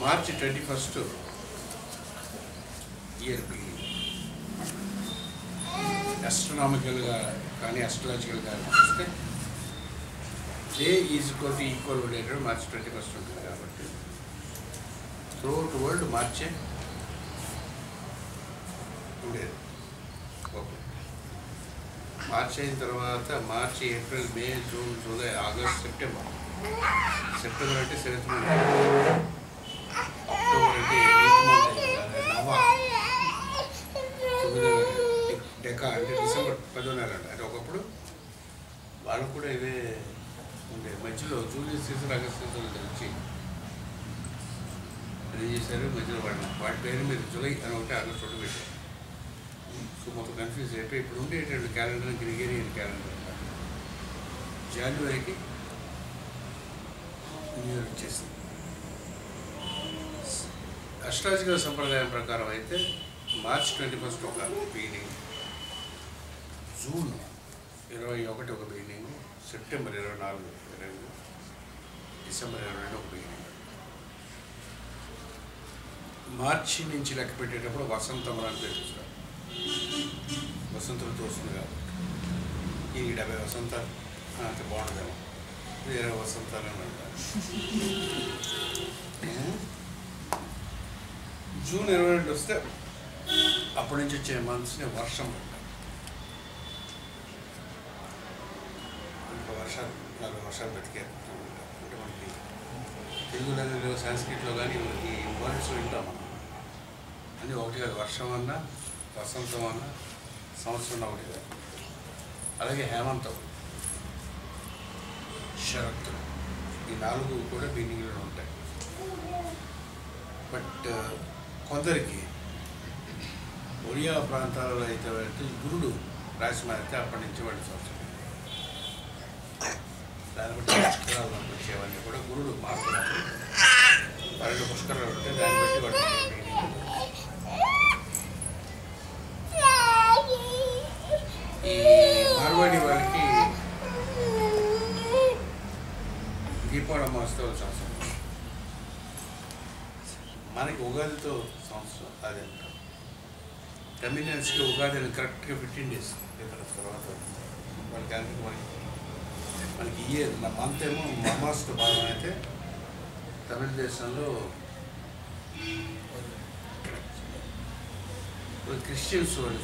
మార్చి 21 year beginning. అస్ట్రానామికల్గా కానీ అస్ట్రాలజికల్గా చూస్తే day is equal ఉండేటప్పుడు మార్చి 21 ఉంటుంది. కాబట్టి త్రూఅవుట్ వరల్డ్ మార్చే ఉండేది. ఓకే, మార్చి అయిన తర్వాత మార్చి, ఏప్రిల్, మే, జూన్, జూలై, ఆగస్ట్, సెప్టెంబర్ అంటే 7th మంత్, అక్టోబర్ అంటే 8th మంత్, నవ 9వ డెకా అంటే డిసెంబర్ 10వ నెల అంటే ఒకప్పుడు వాళ్ళకు కూడా ఇవే ఉండే. మధ్యలో జూలై సీజన్, ఆగస్ట్ సీజన్ వచ్చి ఏం చేశారు, మధ్యలో వాటి పేరు మీద జూలై అని ఒకటి, ఆగస్ట్ ఒకటి పెట్టారు. సో మొత్తం కన్ఫ్యూజ్ అయిపోయి ఇప్పుడు ఉండేటువంటి క్యాలెండర్ గ్రిగేరియన్ క్యాలెండర్. జనవరికి న్యూ ఇయర్ వచ్చేసింది. అస్ట్రాలజికల్ సంప్రదాయం ప్రకారం అయితే మార్చ్ 21 ఒక బిగినింగ్, జూన్ 21 ఒక బిగినింగ్, సెప్టెంబర్ 24 డిసెంబర్ 22 ఒక బిగినింగ్. మార్చి నుంచి లెక్క పెట్టేటప్పుడు వసంతం అని పేరు చూస్తారు. వసంత ఋతువు వస్తుంది కాబట్టి ఈ 70 వసంతాలు అంత బాగుంటుందేమో, 20 వసంతాలు అని అంటారు. జూన్ 22 వస్తే అప్పటి నుంచి వచ్చే మంత్స్ని వర్షం అంటారు. ఇంకా వర్షాలు 4 వర్షాలు బతికారు అంటే మనకి తెలుగులో సంస్కృతిలో కానీ ఈ వర్డ్స్ వింటాం మనం. అని ఒకటి కాదు, వర్షం అన్నా, వసంతం అన్నా, సంవత్సరం ఒకటి కాదు. అలాగే హేమంతం, శరత్తు, ఈ 4 కూడా బిగినింగ్లో ఉంటాయి. బట్ కొందరికి ఒరియా ప్రాంతాలలో అయితే గురుడు రాశి మారితే అప్పటి నుంచి వాడి సంవత్సరం. దాన్ని బట్టి పుష్కరాలు వచ్చేవన్నీ కూడా గురుడు మారుతున్నప్పుడు 12 పుష్కరాలు ఉంటే దాన్ని బట్టి వాడు ఈ మార్వాడి వాళ్ళకి దీపావళి అమావాస్యతో సంవత్సరం, మనకి ఉగాదితో సంవత్సరం. అదే తమిళనాడుకి ఉగాది కరెక్ట్గా 15 days డిఫరెన్స్ తర్వాత వాళ్ళకి అందుకు మనకి ఇయర్ మంత్ ఏమో అమావాస్యతో భాగం అయితే తమిళ దేశంలో క్రిస్టియన్స్ వాళ్ళు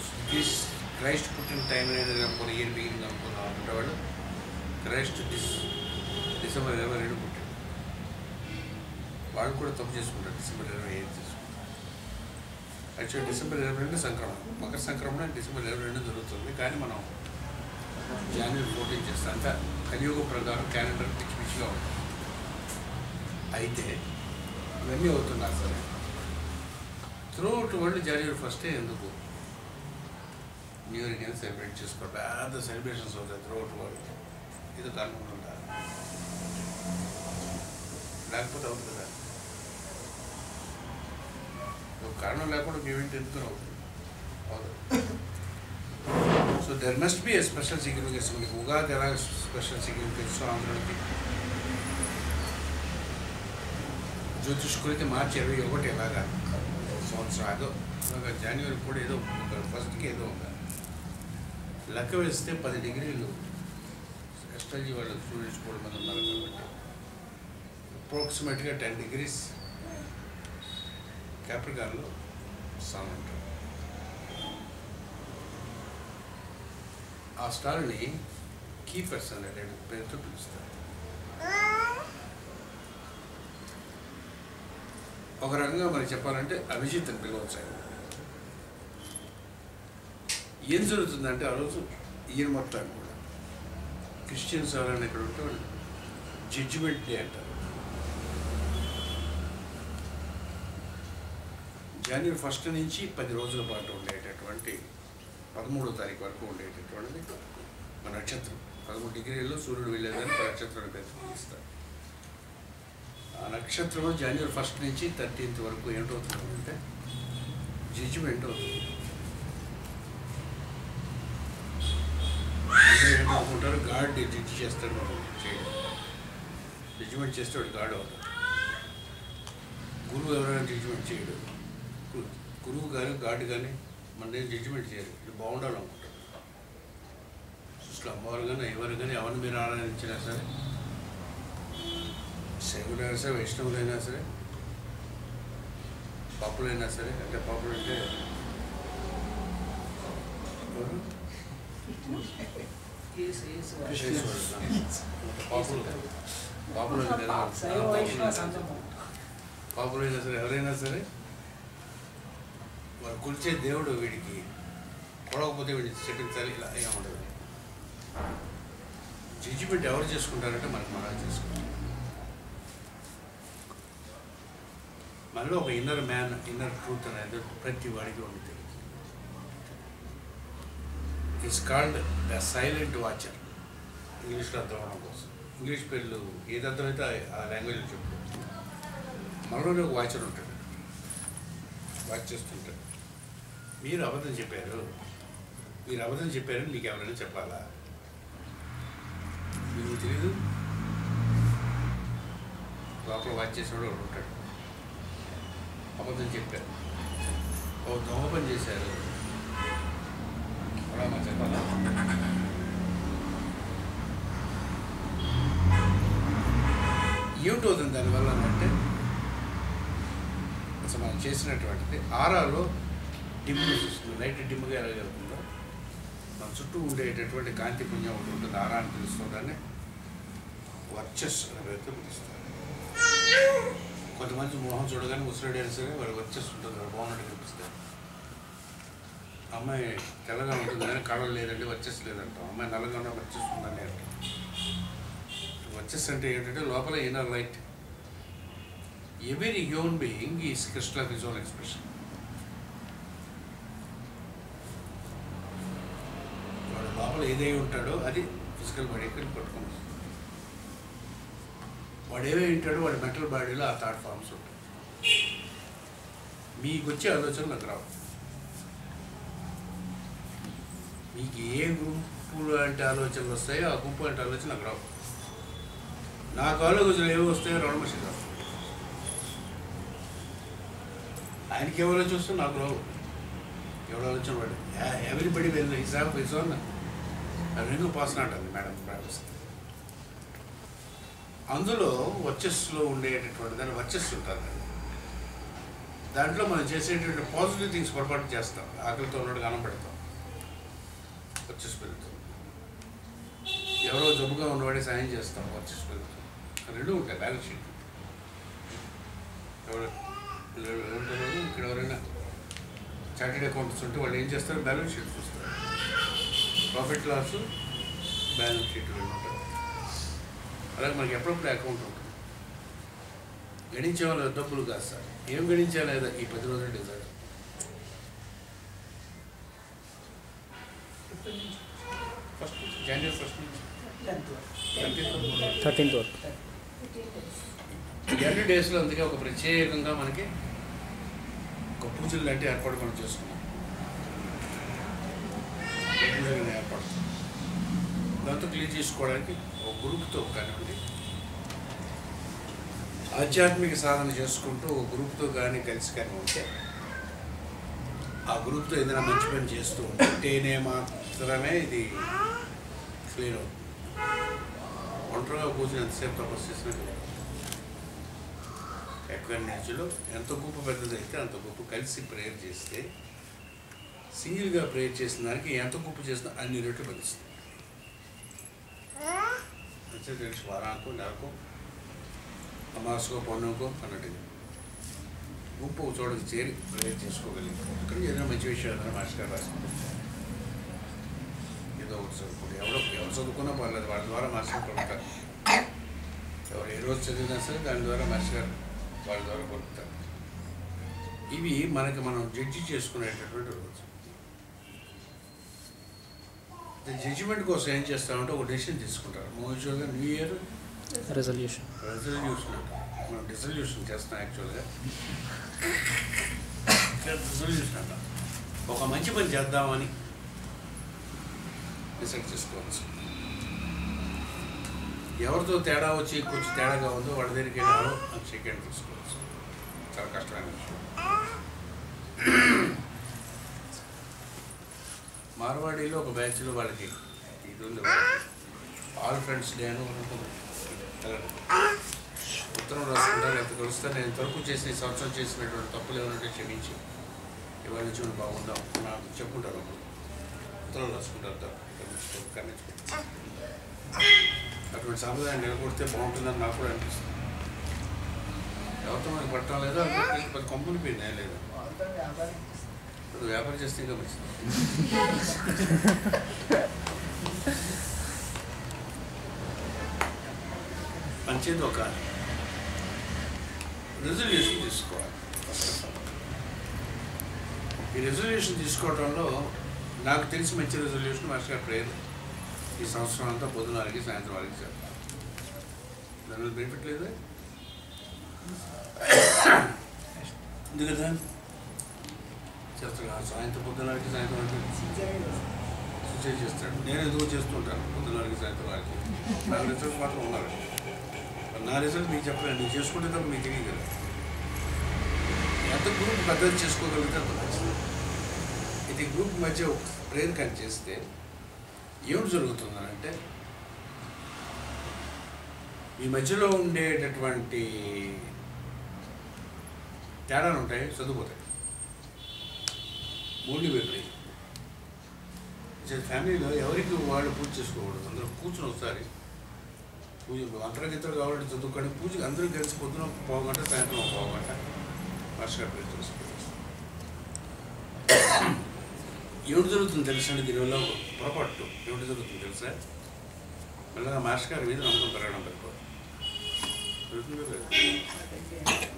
క్రైస్ట్ పుట్టిన టైం అనేది అనుకున్న ఇయర్ బిగినింగ్ అనుకున్నాం అంటే వాళ్ళు క్రైస్ట్ డిసెంబర్ 22 పుట్టాడు. వాళ్ళు కూడా తప్పు చేసుకుంటారు, డిసెంబర్ 25 చేసుకుంటారు. యాక్చువల్లీ డిసెంబర్ 22 సంక్రమణ, మకర సంక్రమణ డిసెంబర్ 22 జరుగుతుంది. కానీ మనం జనవరి 14 చేస్తాం. అంతా కలియుగ ప్రకారం క్యాలెండర్ పిచ్చి పిచ్చిగా ఉంటుంది. అయితే ఇవన్నీ అవుతున్నారు సరే, త్రూఅవుట్ వరల్డ్ జనవరి 1 ఎందుకు న్యూ ఇయర్ కింద సెలబ్రేట్ చేసుకోవాలి, పెద్ద సెలబ్రేషన్స్ అవుతాయి త్రూఅవుట్ వరల్డ్. ఇది కారణం ఉండాలి, లేకపోతే అవుతుంది కదా. కారణం లేకుండా ఈవెంట్ ఎందుకు అవుతుంది. So there must be A special significance. మీకు ఉగాది ఎలా స్పెషల్ సిగ్నిఫికెన్స్ ఆంధ్రులకి, జ్యోతిష్కులైతే మార్చి 21 ఎలాగా సంవత్సరం అదో, జనవరి కూడా ఏదో 1st ఏదో ఉండాలి. లెక్క వేస్తే 10 degrees ఎస్ట్రాలజీ వాళ్ళు స్టూడెంట్స్ కూడా మంది ఉన్నారు కాబట్టి అప్రాక్సిమేట్గా 10 degrees క్యాప్రికాన్లో సన్ ఉంటారు. ఆ స్టార్ని కీపర్స్ అనే పేరుతో పిలుస్తారు. ఒక రకంగా మనకి చెప్పాలంటే అభిజిత్ అని పిలవచ్చు. ఏం జరుగుతుందంటే ఆ రోజు ఈయన మొత్తం కూడా క్రిస్టియన్స్ ఎవరైనా ఇక్కడ ఉంటే వాళ్ళు జడ్జిమెంట్ డే అంటారు. జనవరి 1 నుంచి 10 రోజుల పాటు ఉండేటటువంటి 13వ తారీఖు వరకు ఉండేటటువంటిది మన నక్షత్రం. 13 degrees సూర్యుడు వెళ్ళేదని నక్షత్రాన్ని పిలుస్తారు. ఆ నక్షత్రం జనవరి 1 నుంచి 13th వరకు ఏంటవుతుంది అంటే జడ్జిమెంట్ అవుతుంది. ఏంటనుకుంటారు, గాడ్ జడ్జి చేస్తాడు, మనం చేయడం. జడ్జిమెంట్ చేస్తే వాడు గాడ్ అవుతాడు. గురువు ఎవరైనా జడ్జిమెంట్ చేయడు. గురువు కానీ గాడ్ కానీ మన ఏం జడ్జిమెంట్ చేయరు. ఇది బాగుండాలనుకుంటారు. సృష్టిలో అమ్మవారు కానీ ఎవరు కానీ ఎవరిని మీరు ఆరాధించినా సరే, శైవులైనా సరే, వైష్ణవులైనా సరే, పాపులైనా సరే, అంటే పాపులు అంటే పాపులైనా సరే, ఎవరైనా సరే వారు కొలిచే దేవుడు వీడికి పొడవకపోతే వీడిని చెప్పించాలి. ఇలా ఏముండదు. జడ్జిమెంట్ ఎవరు చేసుకుంటారంటే మనకు మనం చేసుకుంటాం. మనలో ఒక ఇన్నర్ మ్యాన్, ఇన్నర్ ట్రూత్ అనేది ప్రతి వాడికి ఉంటుంది. It's called the silent watcher. ఇంగ్లీష్లో అర్థం అవడం కోసం ఇంగ్లీష్ పేర్లు ఏది అర్థమైతే ఆ లాంగ్వేజ్లో చెప్తారు. మనలోనే ఒక వాచర్ ఉంటాడు, వాచ్ చేస్తుంటాడు. మీరు అబద్ధం చెప్పారని మీకు ఎవరైనా చెప్పాలా? మీకు తెలీదు. లోపల వాచ్ చేసేవాడు ఒకడు ఉంటాడు. అబద్ధం చెప్పారు, ఓ దొంగ పని చేశారు, అలా మా చెప్పాలా? ఏమిటవుతుంది దానివల్ల అంటే అసలు మనం చేసినటువంటిది ఆరాలో డిమ్గా చూస్తుంది. లైట్ డిమ్గా ఎలాగలుగుతుందో మన చుట్టూ ఉండేటటువంటి కాంతి పుణ్యం ఒకటి ఉంటుంది. ఆరా అని పిలుస్తుందాన్ని వర్చస్సు అనేది పిలుస్తారు. కొంతమంది మొహం చూడగానే ముసలాడైనా సరే వాడు వర్చస్సు ఉంటుంది, వాడు బాగున్నట్టు కనిపిస్తారు. అమ్మాయి తెల్లగా ఉంటుంది కానీ కళలు లేదంటే వర్చస్సు లేదంటాం. అమ్మాయి నల్లగా ఉన్న వర్చస్సు ఉందని అంటాం. వర్చస్సు అంటే ఏంటంటే లోపల inner light. Every human being is crystal of his own expression. వాడు లోపల ఏదై ఉంటాడో అది ఫిజికల్ బాడీకి పట్టుకొని వస్తుంది. వాడు ఏమై ఉంటాడో వాడి మెంటల్ బాడీలో ఆ థాట్ ఫార్మ్స్ ఉంటాయి. మీకు వచ్చే ఆలోచనలు నాకు రావు. మీకు ఏ గుంపులు అంటే ఆలోచనలు వస్తాయో ఆ గుంపు అంటే ఆలోచన నాకు రావు. నాకు ఆలోచనలు ఏమి వస్తాయో రౌండ్ రావు. ఆయనకి ఎవరు ఆలోచన వస్తే నాకు రావు. ఎవరు ఆలోచన వాడు ఎవ్రీబడి వెళ్ళి హిసాబ్ హిజోన్ రింగు పాస్ అంటుంది మేడం ప్రాక్టీస్. అందులో వర్చస్సులో ఉండేటటువంటి దాన్ని వర్చస్సు ఉంటుంది. దాంట్లో మనం చేసేటువంటి పాజిటివ్ థింగ్స్ పొరపాటు చేస్తాం. ఆకలితో ఉన్నట్టుగా కనపడతాం, వర్చస్సు పెరుగుతుంది. ఎవరో జబ్బుగా ఉన్నవాడే సాయం చేస్తాం, వర్చస్సు పెరుగుతుంది. రెండు ఉంటాయి బ్యాలెన్స్ షీట్. ఎవరు ఇక్కడ ఎవరైనా చార్టెడ్ అకౌంట్స్ ఉంటే వాళ్ళు ఏం చేస్తారు? బ్యాలెన్స్ షీట్ చూస్తారు. ప్రాఫిట్ లాస్ బ్యాలెన్స్ షీట్ ఉంటారు. అలాగే మనకి ఎప్పుడప్పుడు అకౌంట్ ఉంటుంది. గణించే వాళ్ళు డబ్బులు కాదు సార్. ఏం గణించాలి లేదా ఈ 10 రోజులు డిజైన్ ఫస్ట్ జనవరి 1 నుంచి 13th వరకు 20 డేస్లో. అందుకే ఒక ప్రత్యేకంగా మనకి ఒక పూజలు లాంటి ఏర్పాటు మనం చేసుకున్నాం. పూజలు ఏర్పాటు దాంతో క్లీన్ చేసుకోవడానికి ఒక గ్రూప్తో కానివ్వండి, ఆధ్యాత్మిక సాధన చేసుకుంటూ ఒక గ్రూప్తో కానీ కలిసి కానీ ఉంటే, ఆ గ్రూప్తో ఏదైనా మంచి పని చేస్తూ ఉంటేనే మాత్రమే ఇది క్లియర్ అవుతుంది. ఒంటరిగా కూర్చొని ఎంతసేపు తపస్సు చేసినా కదా. ఎక్కువ నేర్చులో ఎంత గొప్ప పెద్దదైతే అంత గొప్ప కలిసి ప్రేయర్ చేస్తే, సింగిల్గా ప్రేయర్ చేసిన దానికి ఎంత గొప్ప చేసినా అన్ని రెట్లు ఫలిస్తుంది. అంటే తెలిసి వారానికో నెలకు అమాసకో పౌర్ణమికో అన్నట్టుగా గుంపు చోటకి చేరి ప్రేయర్ చేసుకోగలిగాం. ఇక్కడ ఏదైనా మంచి విషయాలు ఏదైనా మాస్టర్ గారు రాసుకుంటాం. ఏదో ఒకటి చదువుకుంటే ఎవరు చదువుకున్నా పర్లేదు, వాళ్ళ ద్వారా మాస్టర్ కొడుతారు. ఎవరు ఏ రోజు చదివినా సరే దాని ద్వారా మాస్టర్ గారు వాళ్ళ ద్వారా కొడుతారు. ఇవి మనకి మనం జడ్జి చేసుకునేటటువంటి రోజు. జడ్జిమెంట్ కోసం ఏం చేస్తామంటే ఒక డెసిషన్ తీసుకుంటారు. యూజువల్గా న్యూ ఇయర్ రెజల్యూషన్ అంటాం. మనం డిజల్యూషన్ చేస్తాం. యాక్చువల్గా రెజల్యూషన్ అంటాం. ఒక మంచి పని చేద్దామని డిసైడ్ చేసుకోవచ్చు. ఎవరితో తేడా వచ్చి కొంచెం తేడాగా ఉందో వాడి దగ్గరికి వెళ్ళాలో అది సెకండ్ తీసుకోవచ్చు. చాలా కష్టమైన విషయం. మార్వాడీలో ఒక బ్యాచ్లో వాళ్ళకి ఇది ఉంది, ఆల్ ఫ్రెండ్స్ డే అని ఉంటుంది. ఉత్తరం రాసుకుంటారు, ఎంత కలుస్తారు. నేను ఇంతవరకు చేసిన ఈ సంవత్సరం చేసినటువంటి తప్పులు ఏమంటే క్షమించి ఇవాళ నుంచి బాగుందాం నాకు చెప్పుకుంటారు. ఉత్తరం రాసుకుంటారు, ఖండించుకుంటారు. అటువంటి సాంప్రదాయం నిలబడితే బాగుంటుందని నాకు కూడా అనిపిస్తుంది. ఎవరితో మనకి పట్టడం లేదు, అది కంపెనీ పోయింది లేదు. ఇప్పుడు వ్యాపారం చేస్తే ఇంకా మంచిది. మంచిది ఒక రెజల్యూషన్ తీసుకోవాలి. ఈ రెజల్యూషన్ తీసుకోవడంలో నాకు తెలిసి మంచి రెజల్యూషన్ మాస్టర్ ప్రేయర్ ఈ సంవత్సరం అంతా పొద్దున వారికి సాయంత్రం వారికి చెప్తాను. దానివల్ల బెనిఫిట్ లేదు ఉంది కదా. చేస్తాడు సాయంత్రం పొద్దున వారికి సాయంత్రం వారికి సూచన చేస్తాడు. నేను ఎందుకు చేస్తుంటాను పొద్దున వారికి సాయంత్రం వారికి. నాకు రిజల్ట్ మాత్రం ఉన్నారు. నా రిజల్ట్ మీకు చెప్పలేదు, నేను చేసుకుంటే తప్ప మీకు తెలియదు కదా. ఎంత గ్రూప్ పెద్దది చేసుకోగలిగితే అంత మంచిది. ఇది గ్రూప్ మధ్య ఒక ప్రేయర్ కానీ చేస్తే ఏమిటి జరుగుతుందనంటే ఈ మధ్యలో ఉండేటటువంటి తేడాలు ఉంటాయి, చదువుపోతాయి. మూడు విపరీతం ఫ్యామిలీలో ఎవరికి వాళ్ళు పూజ చేసుకోకూడదు. అందరూ కూర్చొని ఒకసారి పూజ అంతర్గతలు కావాలంటే చదువుకొని పూజకి అందరూ కలిసి పొద్దున పోగంట సాయంత్రం పోగంట వర్షగా ప్రేర్ చేసుకోవచ్చు. ఏమిటి జరుగుతుంది తెలుసండి దీనివల్ల పొరపాటు ఏమిటి జరుగుతుంది తెలుసా? మళ్ళీ మాస్టర్ గారి మీద నమ్మకం పెరగడం పెట్టుకోవాలి.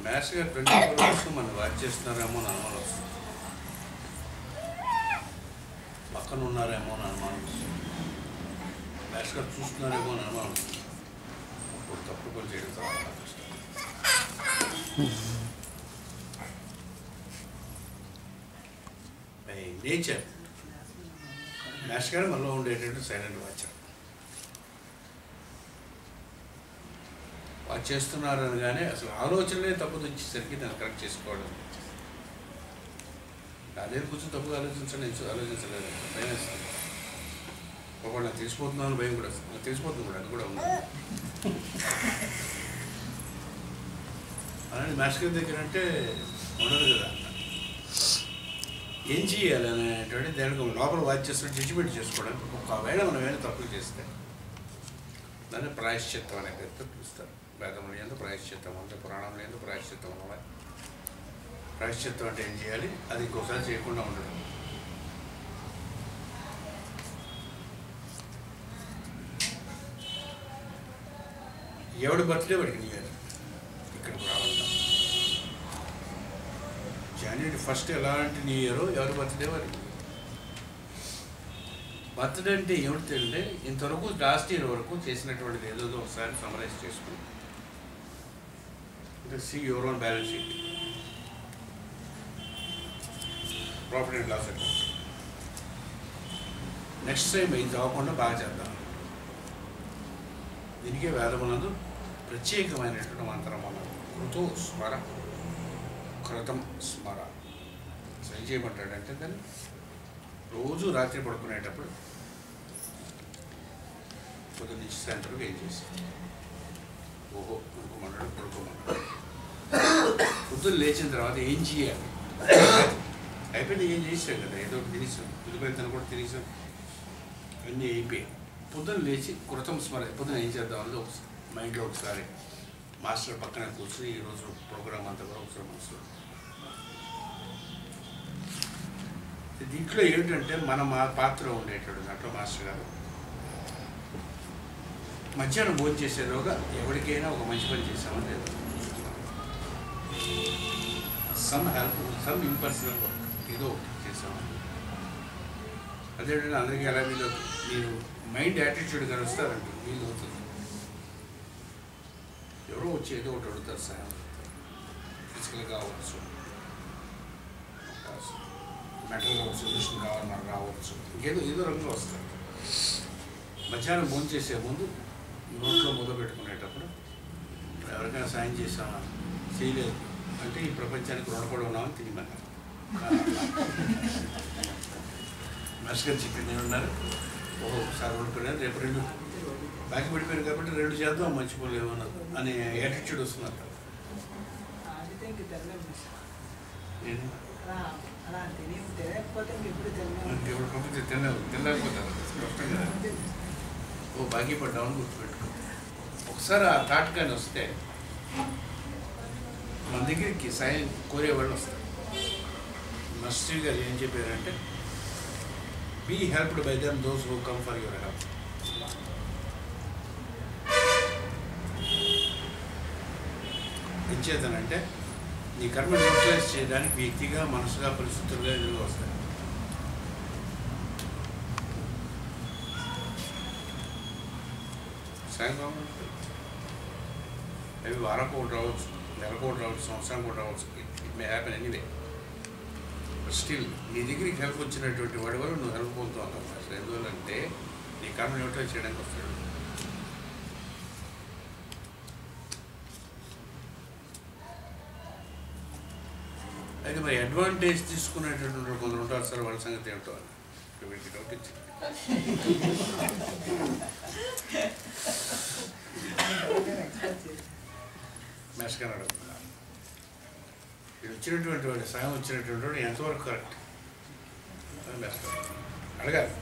మాస్టర్ గారు 24 అవర్స్ మనం వాచ్ చేస్తున్నారేమో అని అనుమానం వస్తుంది, పక్కన ఉన్నారేమో అని అనుమానం వస్తుంది, మాస్టర్ గారు చూస్తున్నారేమో అని అనుమానం వస్తుంది. అప్పుడు తప్పు పని చేయడం చాలా కష్టం. నేచర్ మాస్టర్ గారు మనలో ఉండేటట్టు సైలెంట్ వాచ్ చేస్తున్నారు అనగానే అసలు ఆలోచనలే తప్పు తెచ్చేసరికి దాన్ని కరెక్ట్ చేసుకోవడం. అదే కూర్చొని తప్పుగా ఆలోచించలేదు, భయం వేస్తుంది. ఒకవేళ నాకు తెలిసిపోతున్నాను భయం కూడా నాకు తెలిసిపోతుంది కూడా, అది కూడా ఉంది. అలాంటి మాస్టర్ గారి దగ్గర అంటే ఉండదు కదా. ఏం చేయాలి అనేటువంటి దానికి లోపల వాచ్ చేస్తున్న జడ్జిమెంట్ చేసుకోవడానికి ఒకవేళ మనం ఏమైనా తప్పులు చేస్తే దాన్ని ప్రాయశ్చిత్తం అనే పేరుతో పిలుస్తారు. వేదంలో ఎందుకు ప్రాయశ్చిత్తం అంటే, పురాణంలో ఎందుకు ప్రాయశ్చిత్తం అన్నమాట. ప్రాయశ్చిత్తం అంటే ఏం చేయాలి, అది ఇంకోసారి చేయకుండా ఉండడం. ఎవడి బర్త్డే వాడికి న్యూ ఇయర్ ఇక్కడికి రావాలంట. జనవరి 1 ఎలాంటి న్యూ ఇయర్, ఎవరి బర్త్డే వారికి. బర్త్డే అంటే ఏమిటి తెలియదే, ఇంతవరకు లాస్ట్ ఇయర్ వరకు చేసినటువంటిది ఏదో ఒకసారి సమరైజ్ చేసుకుని అంటే see your own balance sheet, profit and loss account. Next time ఇది అవ్వకుండా బాగా చేద్దాం. దీనికే వేదమునందు ప్రత్యేకమైనటువంటి మంత్రం అన్నారు, కృతో స్మర కృతం స్మర. ఏం చేయమంటాడంటే దాన్ని రోజు రాత్రి పడుకునేటప్పుడు పొద్దున్న నుంచి సాయంత్రం ఏం చేసి ఓహో పడుకోమన్నాడు. పొద్దున్న లేచిన తర్వాత ఏం చేయాలి అయిపోయింది, ఏం చేసాం కదా, ఏదో తినేసాం, ఉల్లిపాయతను కూడా తినేసాం, అన్నీ అయిపోయాయి. పొద్దున్న లేచి కృతం స్మర, పొద్దున్న ఏం చేద్దామన్నది ఒకసారి మైండ్లో ఒకసారి మాస్టర్ పక్కన కూర్చొని ఈరోజు ప్రోగ్రామ్ అంతా కూడా ఒకసారి మనసులో. దీంట్లో ఏమిటంటే మా పాత్ర ఉండేటప్పుడు దాంట్లో మాస్టర్ గారు మధ్యాహ్నం భోజనం చేసేలోగా ఎవరికైనా ఒక మంచి పని చేసామని లేదు, some help, some impersonal work ఏదో ఒకటి చేసామని. అదేంటంటే అందరికీ ఎలా వీలు మీరు మైండ్ యాటిట్యూడ్ కానీ వస్తారంటే వీలు అవుతుంది. ఎవరో వచ్చి ఏదో ఒకటి అడుగుతారు, సాయం ఫిజికల్గా అవ్వచ్చు, మెంటల్గా సొల్యూషన్ కావాలి మనకు రావచ్చు, ఏదో రంగులో వస్తారు. మధ్యాహ్నం భోజనం చేసే ముందు నోట్లో మొదలు పెట్టుకునేటప్పుడు ఎవరికైనా సాయం చేసామా చేయలేదు అంటే ఈ ప్రపంచానికి రుణపడి ఉన్నామని తినమన్నారు. మాస్టర్ గారు చెప్పింది ఏమన్నారు, ఒకసారి రుణపడినారు, రేపు 2 బాకీ పడిపోయారు కాబట్టి 2 చేద్దాం మర్చిపోలేమన్నారు అనే యాటిట్యూడ్ వస్తున్నారు. ఇంకెప్పుడు పంపితే తినలేకపోతారు స్పష్టంగా. బాకీ పడ్డామని గుర్తుపెట్టుకో. ఒకసారి ఆ థాట్ కానీ వస్తే మన దగ్గరికి సాయం కోరేవాళ్ళు వస్తారు. మస్టర్ గారు ఏం చెప్పారంటే, be helped by them those who come for your help. ఏం చేద్దానంటే నీ కర్మ న్యూట్రలైజ్ చేయడానికి వ్యక్తిగా, మనసుగా, పరిస్థితులుగా ఎదురుగా వస్తాయి. సాయంత్రం అవి వారం ఒకటి రావచ్చు, నెలకు ఒకటి రావచ్చు, సంవత్సరానికి ఒకటి రావచ్చు. It may happen anyway. But still నీ దగ్గరికి హెల్ప్ వచ్చినటువంటి వాడి వల్ల నువ్వు హెల్ప్ పొందుతూ ఉంటావు. అసలు ఎందువల్లంటే నీ కర్మ న్యూట్రలైజ్ చేయడానికి వస్తాడు. అయితే మరి అడ్వాంటేజ్ తీసుకునేటటువంటి కొందరు ఉంటారు సార్, వాళ్ళ సంగతి ఏమిటో అని వీటికి డౌట్ ఇచ్చింది. మేస్కర్ అడుగుతున్నారు, ఇది వచ్చినటువంటి వాడు, సాయం వచ్చినటువంటి వాడు ఎంతవరకు కరెక్ట్ అని మేస్కర్ అడగాలి.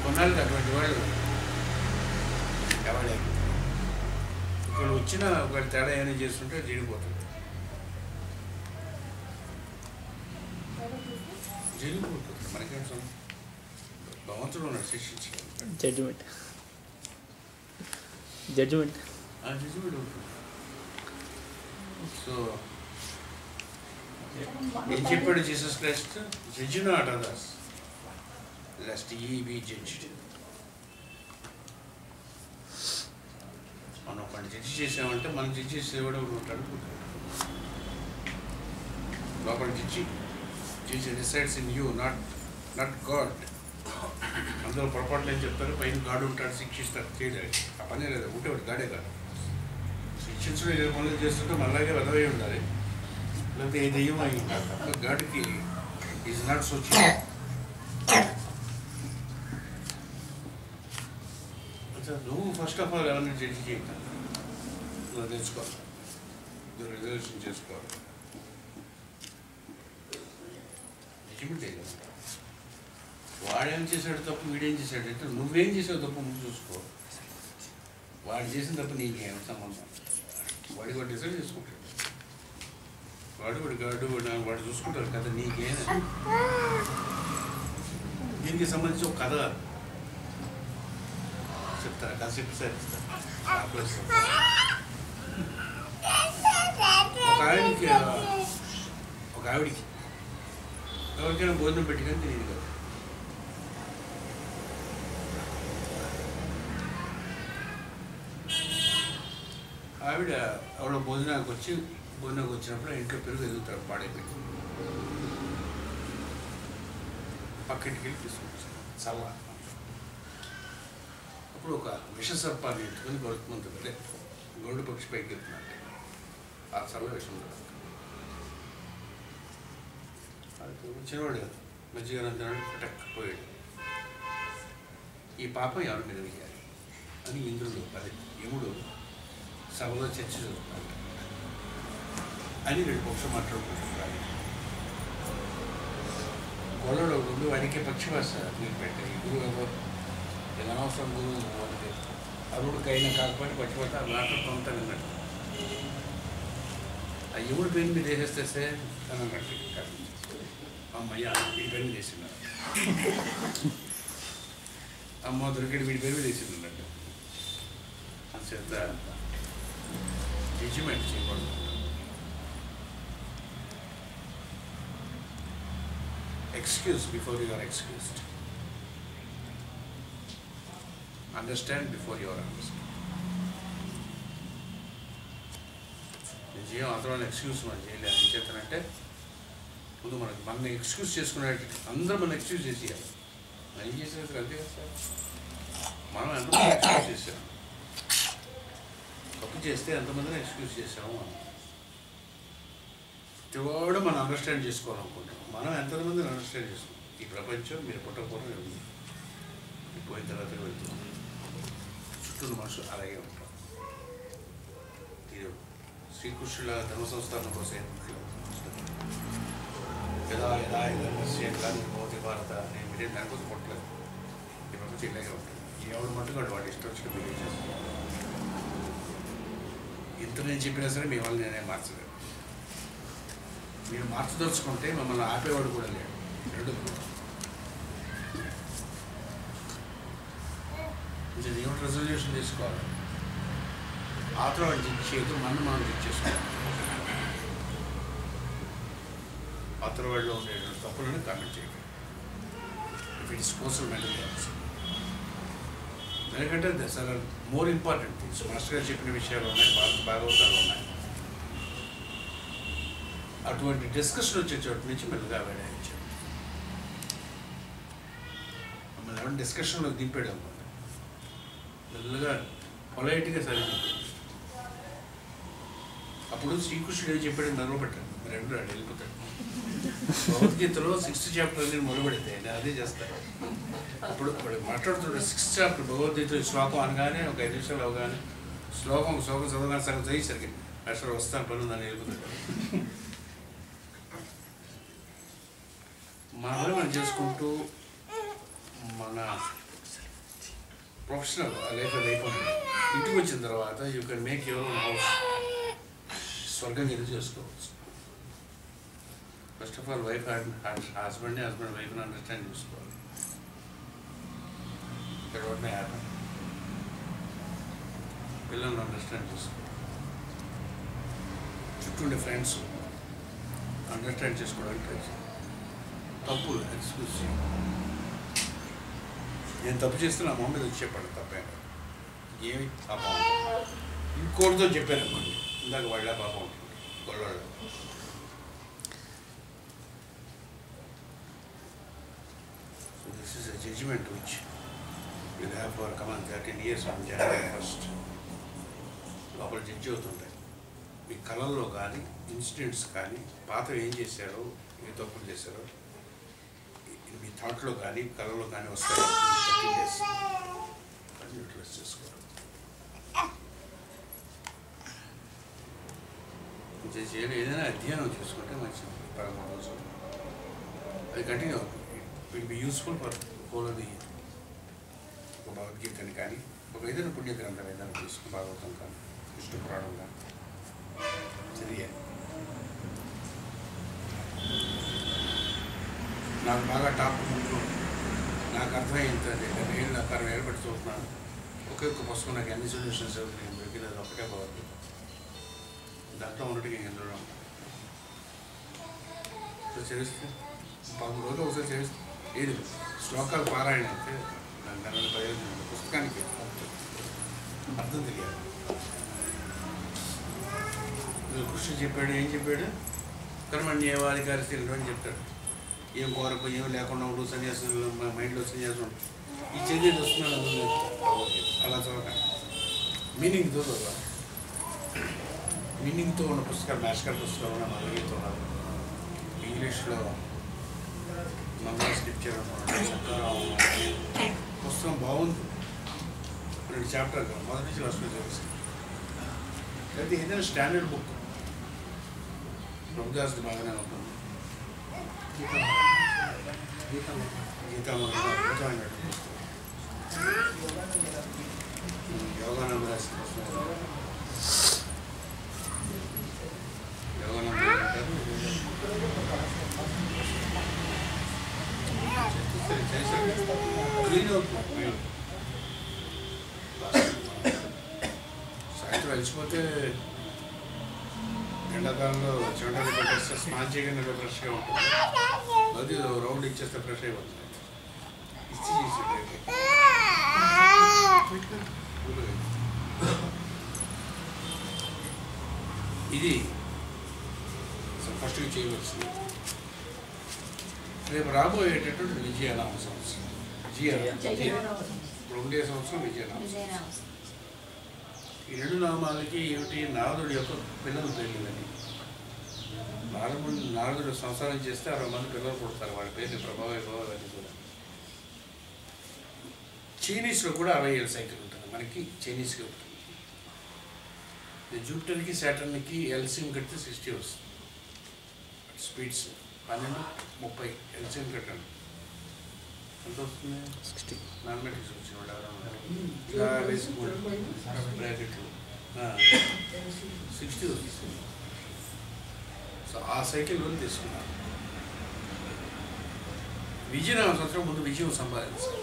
కొన్నాళ్ళకి అటువంటి వాళ్ళు ఎవరే ఒకళ్ళు వచ్చినా ఒకళ్ళు తేడా ఏమైనా చేస్తుంటే జరిగిపోతుంది. మనకేం భగవంతుడు ఉన్నాడు శిక్షించాలి. జడ్జిమెంట్ జడ్జిమెంట్ ఉంటుంది. సో ఏం చెప్పాడు Jesus Christ, judge not others lest ye be judged. మనం ఒకటి జడ్జి చేసామంటే మనం జడ్జి చేసేవాడు ఉంటాడు. లోపల judge decides in you, not God. అందులో పొరపాట్లు ఏం చెప్తారు, పైన గాడు ఉంటాడు, శిక్షిస్తాడు, చేయలేదు. ఆ పని లేదు, ఉంటేవాడు గాడే కాదు. శిక్షించడం ఏ పనులు చేస్తుంటే మళ్ళాగే వదవై ఉండాలి, లేకపోతే ఏ దెయ్యం అయి ఉండాలి తప్ప గాడికి ఈజ్ నాట్ సో చీప్. నువ్వు ఫస్ట్ ఆఫ్ ఆల్ ఎవరిని జడ్జి చేయగలవు, నువ్వు నేర్చుకోవాలి, నువ్వు రిజర్వేషన్ చేసుకోవాలి. వాడేం చేశాడు తప్పు, వీడేం చేశాడు అంటే నువ్వేం చేసావు తప్పు ముందు చూసుకో. వాడు చేసిన తప్పు నీకేం సంబంధం, వాడి వాడు డిసైడ్ చేసుకుంటాడు. వాడు చూసుకుంటారు కదా, నీకేం. దీనికి సంబంధించి ఒక కథ చెప్తారా, కాసేపు సార్ ఒక ఆవిడికి ఎవరికైనా భోజనం పెట్టుకొని తెలియదు కదా. ఆవిడ ఎవరో భోజనానికి వచ్చినప్పుడు ఇంట్లో పెరుగు ఎదుగుతాడు, పాడైపోయి పక్కింటికి వెళ్ళి తీసుకొచ్చాడు చల్ల. అప్పుడు ఒక విషసర్పాన్ని ఎత్తుకొని గొరుకుతుంది, అదే గోల్డ్ పక్షి పైకి వెళ్తున్నట్టే ఆ చల్ల విషం. వచ్చినవాడు మధ్యగానంతనాడు పట్టకపోయాడు. ఈ పాపం ఎవరి మీద వేయాలి అని ఇంద్రుడు, అదే యముడు సభలో చర్చ జరుగుతాడు అని 2 పక్షులు మాట్లాడుకుంటున్నారు. గొడవలో 2 వాడికే పక్షివాస నీకు పెట్టాయి. గురువు ఏదైనా అవసరం గురువు అంటే అరువుడికైనా కాకపోతే పక్షివాస మాట్లాడుతూ ఉంటాను అన్నట్టు. ఆ యముడు పేరు మీద వేసేస్తే సార్ అని అన్నట్టు. అమ్మయ్య వీడి పేరు మీద వేసినారు, అమ్మ దొరికేది వీడి పేరు మీద వేసింది అన్నట్టు. అంచేత జడ్జిమెంట్ చేయకూడదు. Excuse before you are excused. Understand before you are understand. నేను చేయం అందరూ ఎక్స్క్యూజ్ మనం చేయలేదు. ఏం చేస్తానంటే ముందు మన ఎక్స్క్యూజ్ చేసుకునే అందరూ మనం ఎక్స్క్యూజ్ చేసేయాలి. మనం ఏం చేసేది అంతే కదా సార్. మనం ఎంతమంది ఎక్స్క్యూజ్ చేసాం, తప్పు చేస్తే ఎంతమందిని ఎక్స్క్యూజ్ చేసాము మనం. ప్రతివాడు మనం అండర్స్టాండ్ చేసుకోవాలనుకుంటాం. మనం ఎంతమందిని అండర్స్టాండ్ చేసుకుంటాం. ఈ ప్రపంచం మీరు పుట్టకపోవడం వెళ్తుంది, పోయిన తర్వాత వెళ్తున్నాం. చుట్టూ మనుషులు అలాగే ఉంటాం. ఇది శ్రీకృష్ణుల ధర్మ సంస్థానం కోసం యదా యదా యదాన్ని భౌతి భారత నేను మీరే దానికోసం పుట్టలేదు. ఈ ప్రపంచం ఇలాగే ఉంటుంది. ఎవడు మట్టుగాడు వాడు ఇష్టం వచ్చిన బిహేవ్ చేస్తాను. ఇంత నేను చెప్పినా సరే మీ వల్ల నేనే మార్చలేదు. మీరు మార్చదలుచుకుంటే మమ్మల్ని ఆపేవాడు కూడా లేడు. రెండు కొంచెం ఏమిటి రెజల్యూషన్ తీసుకోవాలి. ఆతర వాడు జిక్ చేయదు, మనం జిక్ చేసుకోవాలి. ఆతర వాడిలో ఉండే తప్పులను కామెంట్ చేయాలి. If it is possible mental health, ఎందుకంటే that's are more important things. Master గారు చెప్పిన విషయాలు ఉన్నాయి, భాగవతాలు ఉన్నాయి. అటువంటి డిస్కషన్ వచ్చే చోటు నుంచి మెల్లగా వేడాయించాం. మమ్మల్ని ఎవరైనా డిస్కషన్లోకి దింపాడు అనుకోండి, మెల్లగా పొలైట్గా సరే చెప్పాడు. అప్పుడు శ్రీకృష్ణుడు ఏం చెప్పాడు మొదలుపెట్టాడు. మరి ఎవరు రాడు, వెళ్ళిపోతాడు. భగవద్గీతలో 6th చాప్టర్ అనేది మొదలుపెడితే నేను అదే చేస్తాను. అప్పుడు మాట్లాడుతున్నాడు 6th చాప్టర్ భగవద్గీత శ్లోకం అనగానే ఒక 5 నిమిషాలు అవగానే శ్లోకం చదవగానే సగం చదివేసరికి అసలు వస్తాను పనులు దాన్ని వెళ్ళిపోతాడు. మనం చేసుకుంటూ మన ప్రొఫెషనల్ లైఫ్ అయిపోతుంది. ఇంటికి వచ్చిన తర్వాత you can make your own house. స్వర్గం ఇది చేసుకోవచ్చు. ఫస్ట్ ఆఫ్ ఆల్ వైఫ్ హస్బెండ్ని వైఫ్ని అండర్స్టాండ్ చేసుకోవాలి. ఎవరిని హ్యాపీ పిల్లల్ని అండర్స్టాండ్ చేసుకోవాలి. చుట్టూ ఉండే ఫ్రెండ్స్ అండర్స్టాండ్ చేసుకోవడానికి ట్రై చేయాలి. తప్పు ఎక్స్క్యూజ్ నేను తప్పు చేస్తే నా మొహం మీద వచ్చి చెప్పాడు తప్పే ఏమి పాపం ఇంకోటితో చెప్పాను అనుకోండి, ఇందాక వాళ్ళ పాపం ఉంటుంది గొల్లవాళ్ళ. So this is a judgement which will have for coming 13 years on January 1st. లోపల జడ్జి అవుతుంటాయి. మీ కళల్లో కానీ ఇన్సిడెంట్స్ కానీ పాత ఏం చేశారో ఏ తప్పులు చేశారో మీ థాట్లో కానీ కళలో కానీ వస్తాయి. 13 days అది యూటిలైజ్ చేసుకోవాలి. ఏదైనా అధ్యయనం చేసుకుంటే మంచిది. 13 రోజులు అది కంటిన్యూ అవుతుంది. Will be useful for whole of the year. ఒక భగవద్గీతని కానీ ఒక ఏదైనా పుణ్యగ్రంథం ఏదైనా తీసుకుని భాగవతం కానీ విష్ణు పురాణం కానీ చదివాను. నాకు బాగా టాప్ ముందు నాకు అర్థమైంది. 70 ఏళ్ళు 60 ఏళ్ళు పెట్టి చూస్తున్నాను. ఒకే ఒక్క పుస్తకం నాకు అన్ని సొల్యూషన్స్ నేను దొరికింది. అది ఒకటే భగవద్గీత. దాంట్లో ఉన్నట్టుగా ఎందులో చదివిస్తే 13 రోజులు ఒకసారి చదివిస్తే ఏది శ్లోకాలు పారాయణ అయితే దాని ప్రయోజనం పుస్తకానికి అర్థం తెలియాలి. కృష్ణ చెప్పాడు, ఏం చెప్పాడు? కర్మణ్య వారి గారి తెలియదు అని చెప్తాడు. ఏం కోరకు ఏం లేకుండా ఉండు, సన్యాసం మైండ్లో సన్యాసం ఉంటుంది. ఈ చేంజెస్ వస్తున్నాడు అలా చదవకండి. మీనింగ్తో చదవాలి. మీనింగ్తో ఉన్న పుస్తకాలు మ్యాస్కర్ పుస్తకాలు ఉన్న మల్లగీతో ఉన్నారు. ఇంగ్లీష్లో మంగళ స్క్రిప్చర్ పుస్తకం బాగుంది. 2 చాప్టర్ మొదటి నుంచి లాస్ట్ చదివేసి అయితే ఏదైనా స్టాండర్డ్ బుక్ ప్రభుదాస్ది బాగానే ఉంటుంది. గీతామృతం అద్భుతమైన యోగానంద రాసిన పుస్తకం. యోగానంద సాయంత్రం అలసిపోతే ఎండాకాలంలో చెమటలు పెట్టేస్తే స్నానం చేయగానే ఫ్రెష్గా ఉంటుంది. అది రౌండ్ ఇచ్చేస్తే ఫ్రెష్ అయిపోతుంది. ఇచ్చి ఇది ఫస్ట్గా చేయవలసింది. రేపు రాబోయేటటువంటి విజయానామ సంవత్సరం ఇప్పుడు ఉండే సంవత్సరం విజయనామ. ఈ 2 నామాలకి ఏమిటి? నారదుడి యొక్క పిల్లల పేర్లు. నారదుడు సంసారం చేస్తే 60 మంది పిల్లలు పుడతారు. వాళ్ళ పేర్లు ప్రభావం అని కూడా. చైనీస్లో కూడా 67 సైకిల్ ఉంటుంది. మనకి చైనీస్కి ఉంటుంది. జూపిటర్కి సాటర్న్కి ఎల్సిఎం కడితే 60 వస్తుంది. స్పీడ్స్ 12-30 ఎల్సిఎం కట్టండి ఎంత వస్తుంది? 60. మ్యాథమెటిక్స్ వచ్చిన ఇలా వేసుకోండి బ్రాకెట్లు 60 వస్తుంది. సో ఆ సైకిల్ లోన్ తీసుకున్నాను. విజయనామ సంవత్సరం ముందు విజయం సంపాదించాలి.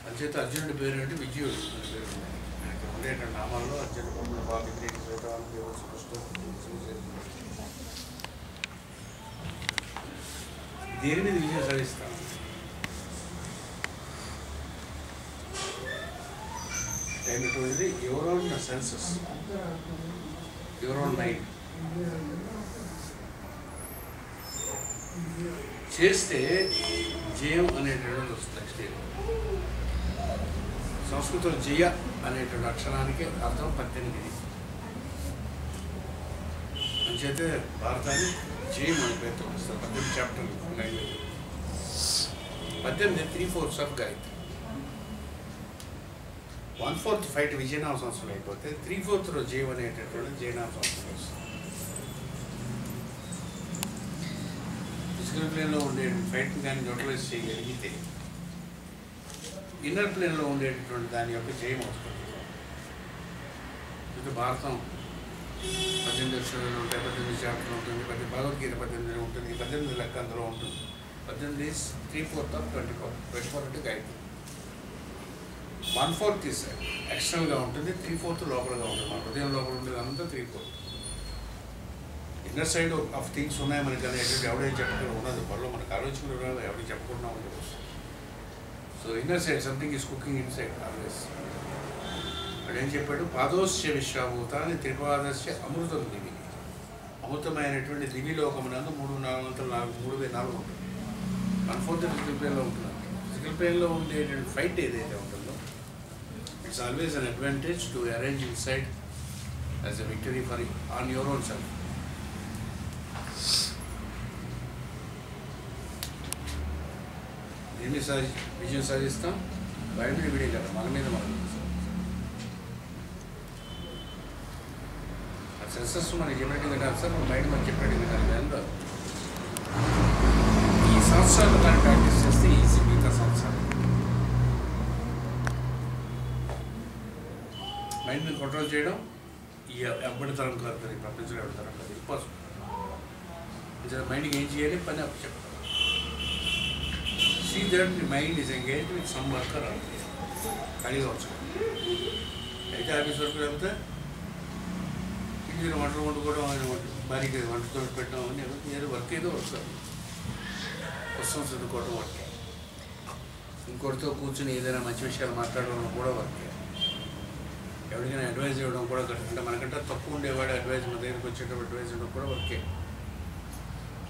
అంచేత అర్జునుడి పేరు అంటే విజయుడు అనే పేరు ఉంది. ఆయనకి ఉండేటువంటి నామాల్లో అర్జునుడు బాబు దేని మీద విజయం సాధిస్తాను? అయినటువంటిది your own senses, your own mind చేస్తే జయం అనేటువంటిది వస్తుంది. నెక్స్ట్ సంస్కృతంలో జయ అనేటువంటి అక్షరానికి అర్థం 18. అంచేతే భారతాన్ని జయం అనే పేరుతో వస్తారు. 18 చాప్టర్ లాంగ్వేజ్. 18 3/4 ఆఫ్ గాయత్రి. 1/4 ఫైట్ విజయనామ సంవత్సరం అయిపోతే 3/4 జయం అనేటటువంటి జయనామ సంవత్సరం వస్తుంది. ఫిజికల్ ప్లేన్లో ఉండే ఫైట్ని కానీ న్యూట్రలైజ్ చేయగలిగితే ఇన్నర్ ప్లేన్లో ఉండేటటువంటి దాని యొక్క జయం వస్తుంది. ఇది భారతం 18 అక్షరాలు ఉంటాయి, 18 చాప్టర్లు ఉంటుంది, భగవద్గీత 18 ఉంటుంది, 18 లెక్క అందులో ఉంటుంది. 18 is 3/4 of 24. 24 అంటే గాయత్రి. 1/4 is ఎక్స్టర్నల్గా ఉంటుంది, 3/4 లోపలగా ఉంటుంది. మన హృదయం లోపల ఉండేది అంతా 3/4. ఇన్నర్ సైడ్ ఆఫ్ థింగ్స్ ఉన్నాయి మనకి అనేటువంటి ఎవడేం చెప్పకుండా ఉన్నది. మనలో మనకు ఆలోచనలు ఎవరికి చెప్పకుండా ఉండదు. So inner side something is cooking in side always. అదేం చెప్పాడు? పాదోస్య విశ్వాభూతాన్ని త్రిపాదస్య అమృతం దివి. అమృతమైనటువంటి దివిలోకమునందు 3/4 ఉంటుంది. 1/4 ఫిజికల్ ప్లేన్లో ఉంటుంది. ఫిజికల్ ప్లేన్లో ఉండేటువంటి ఫైట్ ఏదైతే ఉంటుందో it's always an advantage to arrange in side as a victory for on your own self. దీన్ని విజయం సాధిస్తాం. బయట మీద విడే కదా, మన మీద మనం సెన్సెస్ మనకి చెప్పినట్టు వినాలి సార్, మన మైండ్ మనకి చెప్పినట్టు వినాలి. దాంట్లో ఈ సంవత్సరాలు దాన్ని ప్రాక్టీస్ చేస్తే ఈజీ మిగతా సంవత్సరాలు. మైండ్ని కంట్రోల్ చేయడం ఈ ఎవ్వడితరం కాదు, ఈ ప్రపంచంలో ఎవరితరం కాదు. ఇంపాసిబుల్. మైండ్కి ఏం చేయాలి? పని అప్పు చెప్పాలి. See that the mind is engaged with some work around here. ఖాళీగా వచ్చాం అయితే ఆఫీస్ వర్క్ లేకపోతే ఇంటిలో వంటలు వండుకోవడం, భార్యకి వంటతో పెట్టడం అని ఏదో వర్క్ వస్తుంది. పుస్తకం చదువుకోవడం వర్క్, ఇంకోటితో కూర్చొని ఏదైనా మంచి విషయాలు మాట్లాడడం కూడా వర్క్, ఎవరికైనా అడ్వైజ్ ఇవ్వడం కూడా అంటే మనకంటే తక్కువ ఉండేవాడు అడ్వైజ్ మన దగ్గరికి వచ్చేటప్పుడు అడ్వైజ్ ఇవ్వడం కూడా వర్కే.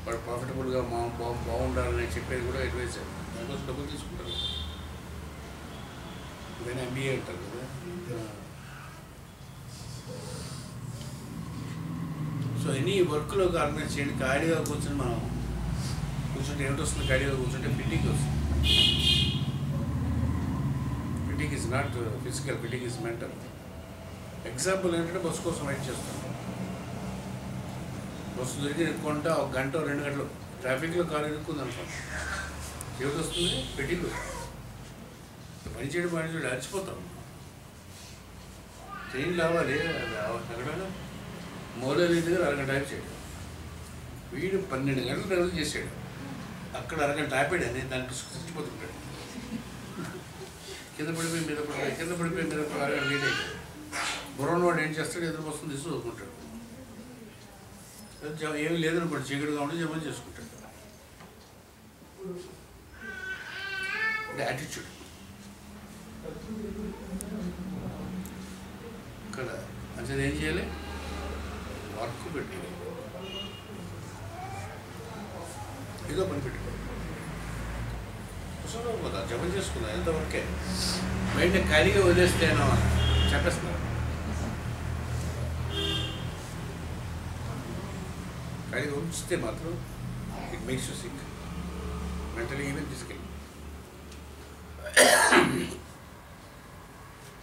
వాడు ప్రాఫిటబుల్గా బాగుండాలని చెప్పేది కూడా అడ్వైజ్. దానికోసం డబ్బులు తీసుకుంటారు. ఇదైనా ఎంబీఏ అంటారు కదా. సో ఎనీ వర్క్లో ఆర్గనైజ్ చేయండి. ఖాళీగా కూర్చొని మనం కూర్చుంటే ఏమిటి వస్తుంది? ఖాళీగా కూర్చుంటే ఫిటింగ్ వస్తుంది. Fitting is not physical, fitting is mental. Example ఏంటంటే బస్సు కోసం వెయిట్ చేస్తాం. బస్సు దొరికి ఎక్కుంటా 1 గంట 2 గంటలు ట్రాఫిక్లో కాలు ఇరుక్కుంది అనుకోండి, ఏమిటి వస్తుంది? ఫిటింగ్. పని చేయడం అరిచిపోతాం. ట్రైన్ రావాలి, అక్కడ మౌలవీ దగ్గర అరగంట టైప్ చేయడం. వీడు 12 గంటలు ట్రావెల్ చేసాడు, అక్కడ అరగంట ఆపాడని దానికి చచ్చిపోతుంటాడు. కింద పడిపోయి మీద పడిపోయి అరగంట లేట్ అయిపోయి బుర్రను వాడు ఏం చేస్తాడు? ఎదురు వస్తుంది తీసి చదువుకుంటాడు. ఏమి లేదనుకోండి, చీకటిగా ఉంటే జమ చేసుకుంటాడు. యాటిట్యూడ్ కదా. అంటే ఏం చేయాలి? వర్క్ పెట్టి ఏదో పని పెట్టుకోవాలి. కూర్చోలో పోతా జపం చేసుకున్నా ఎంతవరకే బయట ఖాళీగా వదిలేస్తేనో చెప్పేస్తున్నారు. ఖాళీగా ఉంచితే మాత్రం it makes you sick mentally even physically.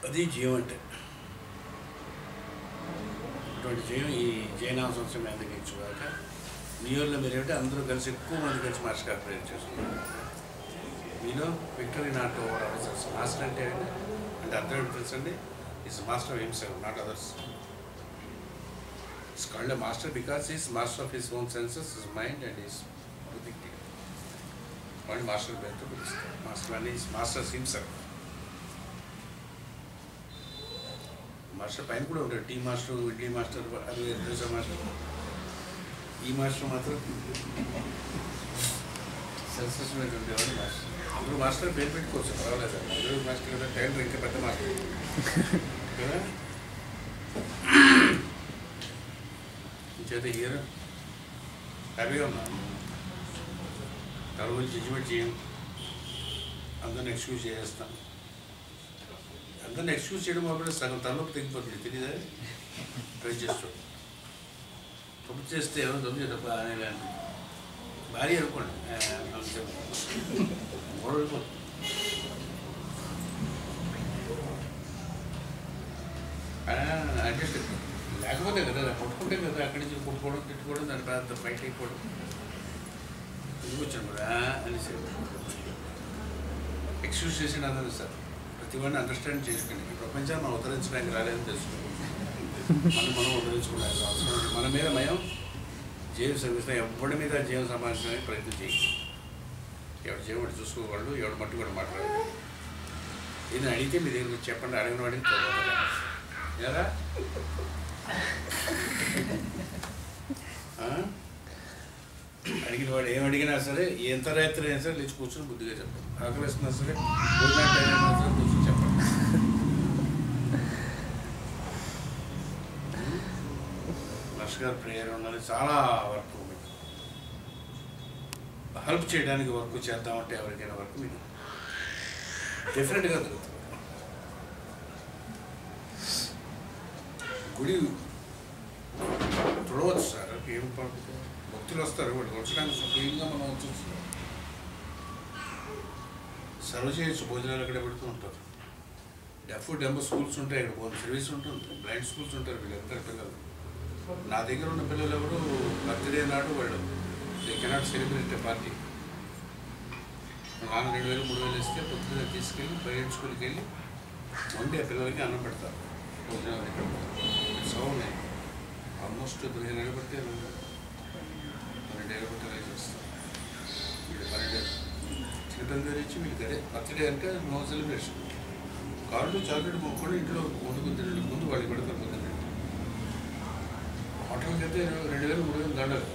అది జీవం అంటే. అటువంటి జీవం ఈ జైన సంవత్సరం ఎందుకు ఇచ్చుకోక న్యూ ఇయర్లో మీరు ఏమిటంటే అందరూ కలిసి ఎక్కువ మంది కలిసి మాస్టర్ గారు ప్రేర్ చేసుకున్నారు. మీలో victory not over ours. Master అంటే అర్థం ఏంటి తెలుసండి? Is master of himself, not others. It's called a master because is master of his own senses, his mind and his buddhi. వాళ్ళు మాస్టర్ పేరుతో పిలుస్తారు. మాస్టర్ అని మాస్టర్స్ హిమ్సెల్ఫ్. మాస్టర్ పైన కూడా ఉంటాడు. టీ మాస్టర్, ఇడ్లీ మాస్టర్, అది దోశ మాస్టర్. ఈ మాస్టర్ మాత్రం సెన్సెస్ మీద ఉండేవాడు మాస్టర్. అందరూ మాస్టర్ పేరు పెట్టుకోవచ్చు, పర్వాలేదు. అందరూ మాస్టర్ కదా, టైలర్ ఇంకా పెద్ద మాస్టర్ కదా. ఇంచేత హీరో హ్యాపీగా ఉన్నాను. తన గురించి జడ్జిమెంట్ చేయను, అందరిని ఎక్స్క్యూజ్ చేసేస్తాను. అందరిని ఎక్స్క్యూజ్ చేయడం కాబట్టి సగం తలలోకి తెగిపోతుంది, తెలియదా? ట్రై చేస్తాడు. తప్పు చేస్తే ఎవరో తప్పు తప్ప అనేది భార్య అనుకోండి, మూడు వెళ్ళిపోతుంది. అడ్జస్ట్ లేకపోతే కదా, కొట్టుకుంటే కదా అక్కడి నుంచి కొట్టుకోవడం, తిట్టుకోవడం, దాని పెద్ద ఫైట్ అయిపోవడం. ఎందుకు వచ్చాను కూడా అనేసి ఎక్స్క్యూజ్ చేసి అందరూ సార్ ప్రతి వాడిని అండర్స్టాండ్ చేసుకోండి. ఈ ప్రపంచాన్ని మనం ఉద్ధరించడానికి రాలేదని తెలుసుకోండి. మనం ఉద్ధరించుకోవడానికి అవసరం. మన మీద మేము జీవం శ్రమిస్తాం. ఎవరి మీద జీవం సంపాదించడానికి ప్రయత్నం చేయి. ఎవడు జీవం చూసుకోగలడు, ఎవడు మట్టి కూడా మాట్లాడదు. ఇది అడిగితే మీ దగ్గర చెప్పండి, అడిగిన వాడికి చూడాలి కదా. అడిగిన వాడు ఏం అడిగినా సరే, ఎంత రాత్రి అయినా సరే లేచి కూర్చొని బుద్ధిగా చెప్పండి. ఆకలిస్తున్నా సరే, కూర్చొని చెప్పండి. గారు ప్రేయర్ ఉండాలి. చాలా వర్క్ మీకు హెల్ప్ చేయడానికి వర్క్ చేద్దామంటే ఎవరికైనా వర్క్ మీకు డెఫినెట్గా దొరుకుతుంది. గుడి చూడవచ్చు సార్, ఏం భక్తులు వస్తారు, వాళ్ళు వచ్చడానికి శుభ్రంగా మనం వచ్చి సర్వ్ చేయొచ్చు. భోజనాలు అక్కడే పెడుతూ ఉంటారు. డెఫ్ డెంబో స్కూల్స్ ఉంటాయి, ఇక్కడ భోజన సర్వీస్ ఉంటుంది. బ్లైండ్ స్కూల్స్ ఉంటారు. వీళ్ళందరి పిల్లలు నా దగ్గర ఉన్న పిల్లలు ఎవరు బర్త్డే నాడు వాళ్ళు దే కెనాట్ సెలబ్రేట్ పార్టీ. నాన్న 2,000 3,000 ఇస్తే పొద్దున్న తీసుకెళ్ళి ప్రైవేట్ స్కూల్కి వెళ్ళి వండి ఆ పిల్లలకి అన్నం పెడతారు. భోజనాలు ఇక్కడ ఉన్నాయి. ఆల్మోస్ట్ 15 ఏళ్ళు పడితే 12 ఏళ్ళు పడితే రైస్ వస్తారు. వీళ్ళు 12 చిన్నపిల్లలు ఇచ్చి వీళ్ళకి అదే బర్త్డే అంటే నో సెలబ్రేషన్. కార్డు చాక్లెట్ మొక్కలు ఇంట్లో వండుకుని ముందు వాళ్ళకి పెడతారు. పొద్దున్న హోటల్కి అయితే 2,000 3,000 దాటాలి.